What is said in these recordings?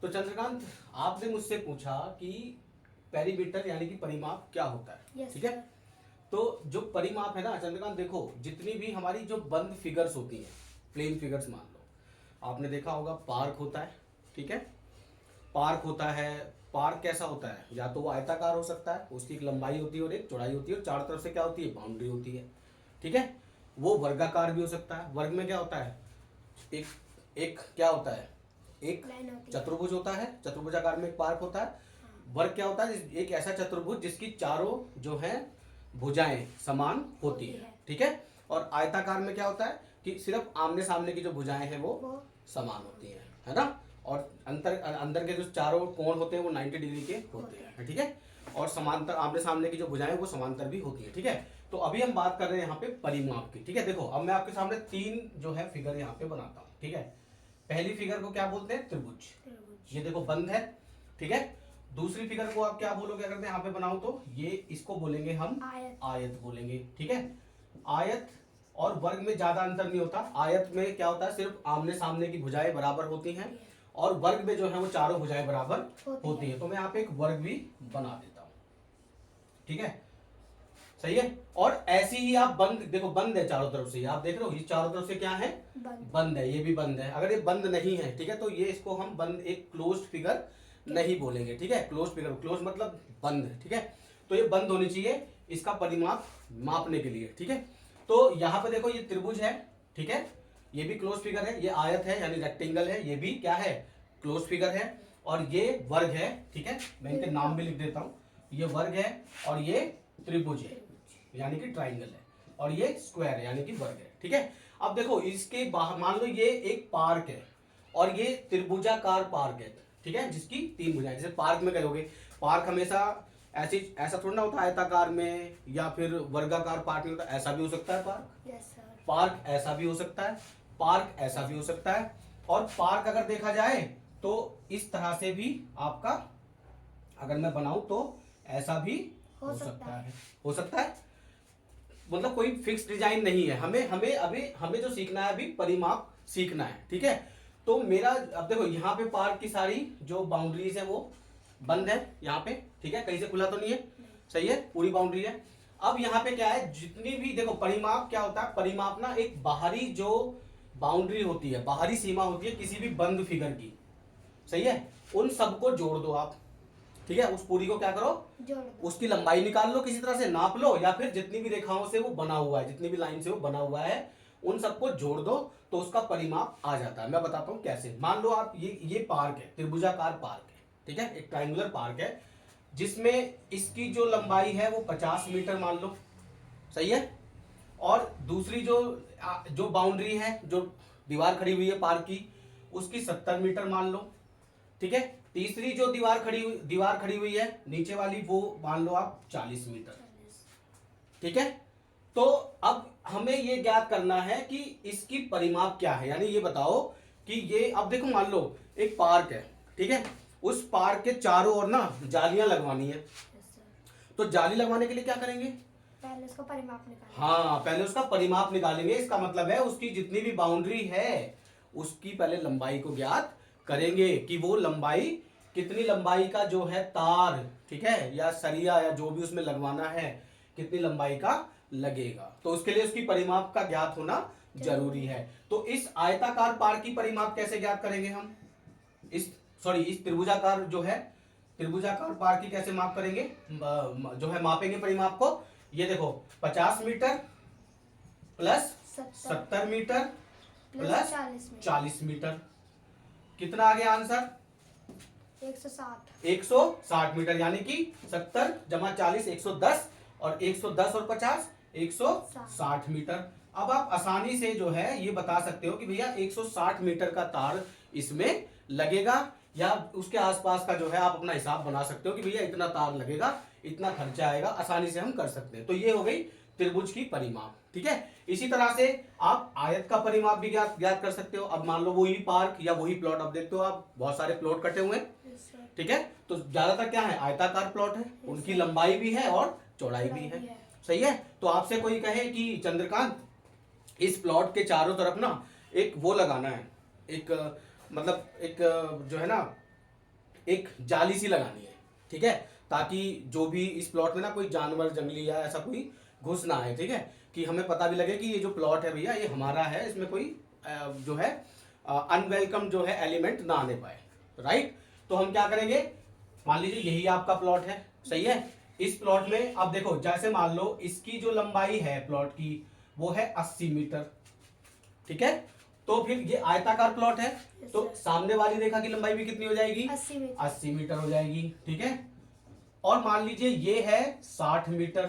तो चंद्रकांत, आपने मुझसे पूछा कि पेरीमीटर यानी कि परिमाप क्या होता है। Yes, ठीक है, तो जो परिमाप है ना चंद्रकांत, देखो जितनी भी हमारी जो बंद फिगर्स होती हैं, प्लेन फिगर्स मान लो, आपने देखा होगा पार्क होता है। ठीक है, पार्क होता है। पार्क कैसा होता है? या तो वो आयताकार हो सकता है, उसकी एक लंबाई होती है और एक चौड़ाई होती है, और चारों तरफ से क्या होती है? बाउंड्री होती है। ठीक है, वो वर्गाकार भी हो सकता है। वर्ग में क्या होता है? एक एक क्या होता है? एक लाइन होती है। चतुर्भुज होता है, चतुर्भुजाकार में एक पार्क होता है। वर्ग क्या होता है? एक ऐसा चतुर्भुज जिसकी चारों जो है भुजाएं समान होती है। ठीक है, और आयताकार में क्या होता है कि सिर्फ आमने सामने की जो भुजाएं हैं वो समान होती हैं, है ना। और अंदर के जो चारों कोण होते हैं वो 90 डिग्री के होते हैं। ठीक है, और समांतर आमने सामने की जो भुजाएं वो समांतर भी होती है। ठीक है, तो अभी हम बात कर रहे हैं यहाँ पे परिमाप की। ठीक है, देखो अब मैं आपके सामने तीन जो है फिगर यहाँ पे बनाता हूँ। ठीक है, पहली फिगर को क्या बोलते हैं? त्रिभुज। ये देखो बंद है। ठीक है, दूसरी फिगर को आप क्या बोलोगे अगर मैं यहाँ पे बनाऊं तो? ये इसको बोलेंगे हम आयत बोलेंगे। ठीक है, आयत और वर्ग में ज्यादा अंतर नहीं होता। आयत में क्या होता है? सिर्फ आमने सामने की भुजाएं बराबर होती हैं, और वर्ग में जो है वो चारों भुजाएं बराबर होती है। तो मैं यहाँ पे एक वर्ग भी बना देता हूं। ठीक है, सही है। और ऐसी ही आप बंद, देखो बंद है चारों तरफ से, आप देख रहे हो ये चारों तरफ से क्या है? बंद है। ये भी बंद है। अगर ये बंद नहीं है, ठीक है, तो ये इसको हम बंद, एक क्लोज्ड फिगर नहीं बोलेंगे। ठीक है, क्लोज्ड फिगर, क्लोज मतलब बंद। ठीक है, तो ये बंद होनी चाहिए इसका परिमाप मापने के लिए। ठीक है, तो यहाँ पे देखो ये त्रिभुज है। ठीक है, ये भी क्लोज फिगर है। ये आयत है यानी रेक्टेंगल है, ये भी क्या है? क्लोज फिगर है। और ये वर्ग है। ठीक है, मैं इनके नाम भी लिख देता हूं। ये वर्ग है और ये त्रिभुज है यानी कि ट्राइंगल है, और ये स्क्वायर है यानी कि वर्ग है। ठीक है, अब देखो इसके बाहर मान लो ये एक पार्क है और ये त्रिभुजाकार पार्क है। ठीक है, जिसकी तीन भुजाएं। जैसे पार्क में कहोगे, पार्क हमेशा ऐसा थोड़ा ना होता है आयताकार में या फिर वर्गाकार पार्क में होता है। ऐसा भी हो सकता है पार्क। Yes, sir. पार्क ऐसा भी हो सकता है, पार्क ऐसा भी हो सकता है, और पार्क अगर देखा जाए तो इस तरह से भी आपका अगर मैं बनाऊं तो ऐसा भी हो सकता है। हो सकता है, मतलब कोई फिक्स डिजाइन नहीं है। हमें जो सीखना है अभी परिमाप सीखना है। ठीक है, तो मेरा अब देखो यहाँ पे पार्क की सारी जो बाउंड्रीज है वो बंद है यहाँ पे। ठीक है, कहीं से खुला तो नहीं है, सही है, पूरी बाउंड्री है। अब यहाँ पे क्या है? जितनी भी देखो परिमाप क्या होता है? परिमाप ना एक बाहरी जो बाउंड्री होती है, बाहरी सीमा होती है किसी भी बंद फिगर की, सही है, उन सबको जोड़ दो आप। ठीक है, उस पूरी को क्या करो? जोड़ दो। उसकी लंबाई निकाल लो, किसी तरह से नाप लो, या फिर जितनी भी रेखाओं से वो बना हुआ है, जितनी भी लाइन से वो बना हुआ है, उन सबको जोड़ दो तो उसका परिमाप आ जाता है। मैं बताता हूं कैसे। मान लो आप ये पार्क है, त्रिभुजाकार पार्क है। ठीक है, एक ट्राइंगुलर पार्क है जिसमें इसकी जो लंबाई है वो 50 मीटर मान लो, सही है। और दूसरी जो जो बाउंड्री है, जो दीवार खड़ी हुई है पार्क की, उसकी 70 मीटर मान लो। ठीक है, तीसरी जो दीवार खड़ी हुई है नीचे वाली, वो मान लो आप 40 मीटर। ठीक है, तो अब हमें ये ज्ञात करना है कि इसकी परिमाप क्या है। यानी ये बताओ कि ये, अब देखो मान लो एक पार्क है। ठीक है, उस पार्क के चारों ओर ना जालियां लगवानी है। तो जाली लगवाने के लिए क्या करेंगे? पहले उसका परिमाप निकालेंगे। हाँ, पहले उसका परिमाप निकालेंगे। इसका मतलब है उसकी जितनी भी बाउंड्री है उसकी पहले लंबाई को ज्ञात करेंगे कि वो लंबाई, कितनी लंबाई का जो है तार, ठीक है, या सरिया या जो भी उसमें लगवाना है, कितनी लंबाई का लगेगा। तो उसके लिए उसकी परिमाप का ज्ञात होना जरूरी है। तो इस आयताकार पार्क की परिमाप कैसे ज्ञात करेंगे हम? इस त्रिभुजाकार जो है, त्रिभुजाकार पार्क की कैसे माप करेंगे, जो है मापेंगे परिमाप को? ये देखो 50 metre plus 70 metre plus 40 metre, कितना आ गया आंसर? 160 मीटर, यानी कि 70 जमा 40 110, और 110 और 50 160 मीटर। अब आप आसानी से जो है ये बता सकते हो कि भैया 160 मीटर का तार इसमें लगेगा, या उसके आसपास का जो है आप अपना हिसाब बना सकते हो कि भैया इतना तार लगेगा, इतना खर्चा आएगा। आसानी से हम कर सकते हैं। तो ये हो गई त्रिभुज की परिमाप। ठीक है, इसी तरह से आप आयत का परिमाप भी ज्ञात कर सकते हो। अब मान लो वही पार्क या वही प्लॉट, अब देखते हो आप बहुत सारे प्लॉट कटे हुए हैं। ठीक है, तो ज्यादातर क्या है? आयताकार प्लॉट है, उनकी लंबाई भी है और चौड़ाई भी है, सही है। तो आपसे कोई कहे कि चंद्रकांत इस प्लॉट के चारों तरफ ना एक वो लगाना है, एक मतलब एक जो है ना एक जाली सी लगानी है, ठीक है, ताकि जो भी इस प्लॉट में ना कोई जानवर जंगली या ऐसा कोई घुस ना आए, ठीक है, कि हमें पता भी लगे कि ये जो प्लॉट है भैया ये हमारा है, इसमें कोई जो है अनवेलकम जो है एलिमेंट ना आने पाए, राइट। तो हम क्या करेंगे, मान लीजिए यही आपका प्लॉट है, सही है। इस प्लॉट में अब देखो, जैसे मान लो इसकी जो लंबाई है प्लॉट की वो है 80 मीटर, ठीक है। तो फिर ये आयताकार प्लॉट है, तो सामने वाली रेखा की लंबाई भी कितनी हो जाएगी, 80 मीटर हो जाएगी, ठीक है। और मान लीजिए ये है 60 मीटर,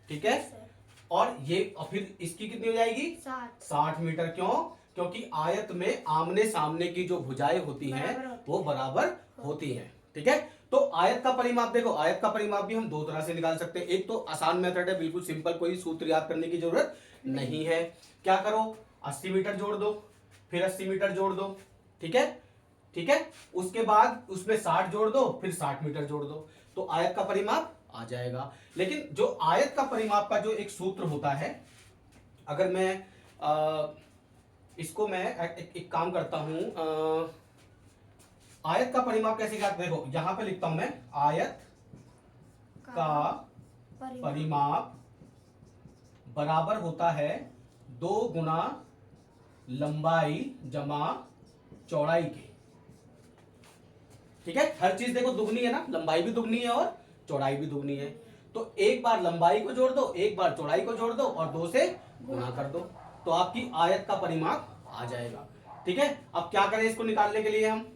ठीक है, और ये और फिर इसकी कितनी हो जाएगी 60 मीटर। क्यों? क्योंकि आयत में आमने सामने की जो भुजाएं होती हैं वो बराबर होती हैं, ठीक है। तो आयत का परिमाप देखो, आयत का परिमाप भी हम दो तरह से निकाल सकते हैं। एक तो आसान मेथड है, बिल्कुल सिंपल, कोई सूत्र याद करने की जरूरत नहीं है। क्या करो, 80 मीटर जोड़ दो, फिर 80 मीटर जोड़ दो, ठीक है, ठीक है। उसके बाद उसमें 60 जोड़ दो, फिर 60 मीटर जोड़ दो, तो आयत का परिमाप आ जाएगा। लेकिन जो आयत का परिमाप का जो एक सूत्र होता है, अगर मैं इसको मैं एक काम करता हूं, आयत का परिमाप कैसे क्या, देखो यहां पे लिखता हूं मैं, आयत का परिमाप बराबर होता है 2 गुना लंबाई जमा चौड़ाई के, ठीक है। हर चीज देखो दुगनी है ना, लंबाई भी दुगनी है और चौड़ाई भी दुगनी है, तो एक बार लंबाई को जोड़ दो, एक बार चौड़ाई को जोड़ दो और 2 से गुणा कर दो, तो आपकी आयत का परिमाप आ जाएगा, ठीक है। अब क्या करें इसको निकालने के लिए हम,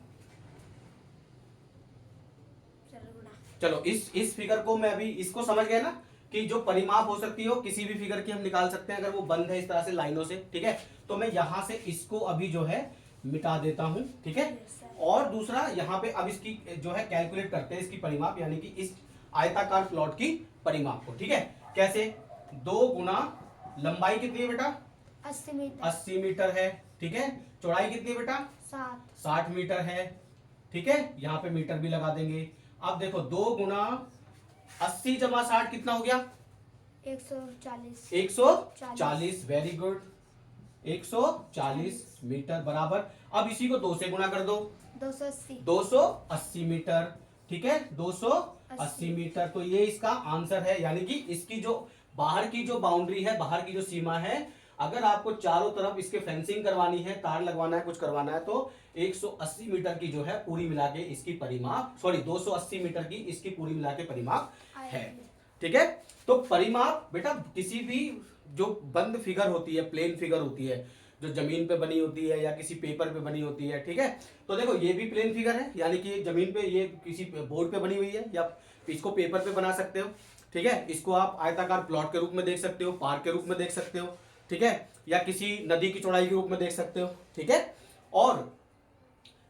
चलो इस फिगर को मैं अभी, इसको समझ गए ना कि जो परिमाप हो सकती है किसी भी फिगर की हम निकाल सकते हैं अगर वो बंद है इस तरह से लाइनों से, ठीक है। तो मैं यहां से इसको अभी जो है मिटा देता हूं, ठीक है। और दूसरा यहाँ पे अब इसकी जो है कैलकुलेट करते हैं इसकी परिमाप, यानी कि इस आयताकार प्लॉट की परिमाप को, ठीक है। कैसे, 2 गुना लंबाई कितनी है बेटा 80 मीटर है, ठीक है। चौड़ाई कितनी है बेटा 60 मीटर है, ठीक है। यहाँ पे मीटर भी लगा देंगे। अब देखो 2 गुना 80 जमा 60 कितना हो गया 140, वेरी गुड, 140 मीटर बराबर। अब इसी को 2 से गुणा कर दो, 280 मीटर, ठीक है, 280 मीटर। तो ये इसका आंसर है, यानी कि इसकी जो बाहर की जो बाउंड्री है, बाहर की जो सीमा है, अगर आपको चारों तरफ इसके फेंसिंग करवानी है, तार लगवाना है, कुछ करवाना है, तो 180 मीटर की जो है पूरी मिला के इसकी परिमाप, सॉरी 280 मीटर की इसकी पूरी मिला के परिमाप है, ठीक है। तो परिमाप बेटा किसी भी जो बंद फिगर होती है, प्लेन फिगर होती है, जो जमीन पे बनी होती है या किसी पेपर पे बनी होती है, ठीक है। तो देखो ये भी प्लेन फिगर है, यानी कि जमीन पे ये किसी बोर्ड पे बनी हुई है, या इसको पेपर पे बना सकते हो, ठीक है। इसको आप आयताकार प्लॉट के रूप में देख सकते हो, पार्क के रूप में देख सकते हो, ठीक है, या किसी नदी की चौड़ाई के रूप में देख सकते हो, ठीक है। और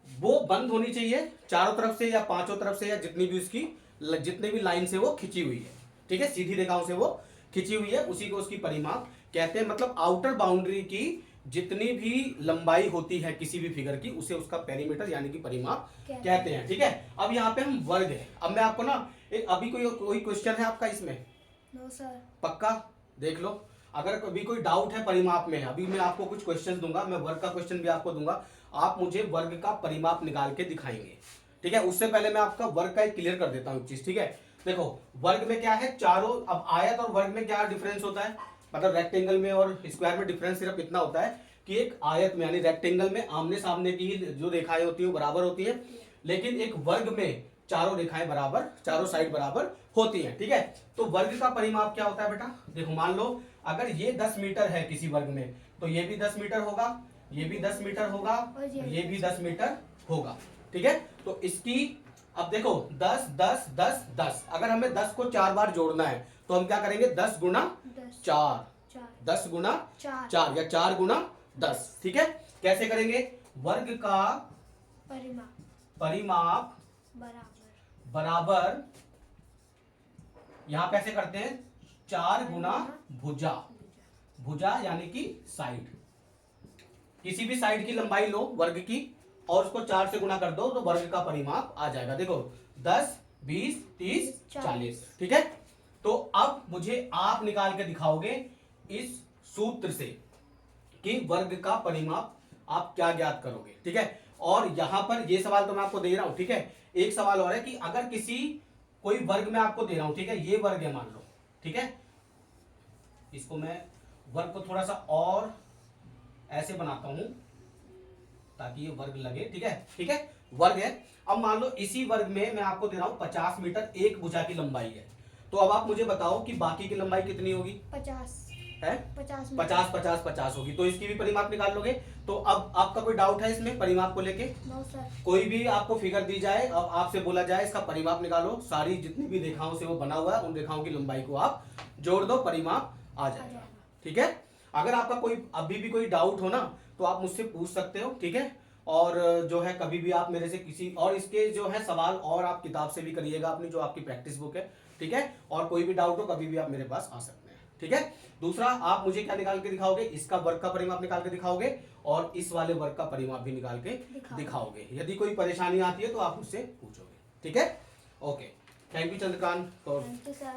वो बंद होनी चाहिए चारों तरफ से या पांचों तरफ से, या जितनी भी उसकी जितने भी लाइन से वो खिंची हुई है, ठीक है, सीधी रेखाओं से वो खिंची हुई है, उसी को उसकी परिमाप कहते हैं। मतलब आउटर बाउंड्री की जितनी भी लंबाई होती है किसी भी फिगर की, उसे उसका पेरीमीटर यानी कि परिमाप कहते हैं, ठीक है। अब यहाँ पे हम वर्ग है, अब मैं आपको ना अभी कोई क्वेश्चन है आपका इसमें? No sir. पक्का देख लो, अगर कभी कोई डाउट है परिमाप में, अभी मैं आपको कुछ क्वेश्चन दूंगा, मैं वर्ग का क्वेश्चन भी आपको दूंगा, आप मुझे वर्ग का परिमाप निकाल के दिखाएंगे, ठीक है। उससे पहले मैं आपका वर्ग का एक क्लियर कर देता हूँ चीज, ठीक है। देखो वर्ग में क्या है, चारों, अब आयत और वर्ग में क्या डिफरेंस होता है, मतलब रेक्टेंगल में और स्क्वायर में डिफरेंस सिर्फ इतना होता है कि एक आयत में यानी रेक्टेंगल में आमने सामने की जो रेखाएं होती है वो बराबर होती है, लेकिन एक वर्ग में चारों रेखाएं बराबर, चारों साइड बराबर होती हैं, ठीक है। तो वर्ग का परिमाप क्या होता है बेटा, देखो मान लो अगर ये 10 मीटर है किसी वर्ग में, तो ये भी 10 मीटर होगा, ये भी 10 मीटर होगा, ये भी 10 मीटर होगा, ठीक है। तो इसकी अब देखो 10 10 10 10, अगर हमें 10 को 4 बार जोड़ना है तो हम क्या करेंगे, 10 गुना 4, 10 गुना 4 या 4 गुना 10, ठीक है। कैसे करेंगे, वर्ग का परिमाप बराबर, यहां कैसे करते हैं, 4 गुना भुजा, भुजा यानी कि साइड, किसी भी साइड की लंबाई लो वर्ग की और उसको 4 से गुना कर दो तो वर्ग का परिमाप आ जाएगा। देखो 10 20 30 40, ठीक है। तो अब मुझे आप निकाल के दिखाओगे इस सूत्र से कि वर्ग का परिमाप आप क्या ज्ञात करोगे, ठीक है। और यहाँ पर ये सवाल तो मैं आपको दे रहा हूं, ठीक है। एक सवाल और है कि अगर किसी कोई वर्ग में आपको दे रहा हूं, ठीक है, ये वर्ग है मान लो, ठीक है, इसको मैं वर्ग को थोड़ा सा और ऐसे बनाता हूं ताकि ये वर्ग लगे, ठीक है, ठीक है, वर्ग है। अब मान लो इसी वर्ग में मैं आपको दे रहा हूं 50 मीटर एक भुजा की लंबाई है, तो अब आप मुझे बताओ कि बाकी की लंबाई कितनी होगी? 50 है 50 50 50 50 होगी, तो इसकी भी परिमाप निकाल लोगे। तो अब आपका कोई डाउट है इसमें परिमाप को लेके? No sir. कोई भी आपको फिगर दी जाए, अब आपसे बोला जाए इसका परिमाप निकालो, सारी जितनी भी रेखाओं से वो बना हुआ है उन रेखाओं की लंबाई को आप जोड़ दो, परिमाप आ जाएगा, ठीक है। अगर आपका कोई अभी भी कोई डाउट हो ना तो आप मुझसे पूछ सकते हो, ठीक है। और जो है कभी भी आप मेरे से किसी और इसके जो है सवाल और आप किताब से भी करिएगा अपनी जो आपकी प्रैक्टिस बुक है, ठीक है। और कोई भी डाउट हो कभी भी आप मेरे पास आ सकते हैं, ठीक है। दूसरा, आप मुझे क्या निकाल के दिखाओगे? इसका वर्ग का परिमाप निकाल के दिखाओगे और इस वाले वर्ग का परिमाप भी निकाल के दिखाओगे। यदि कोई परेशानी आती है तो आप मुझसे पूछोगे, ठीक है। Okay, thank you Chandrakant. Thank you sir.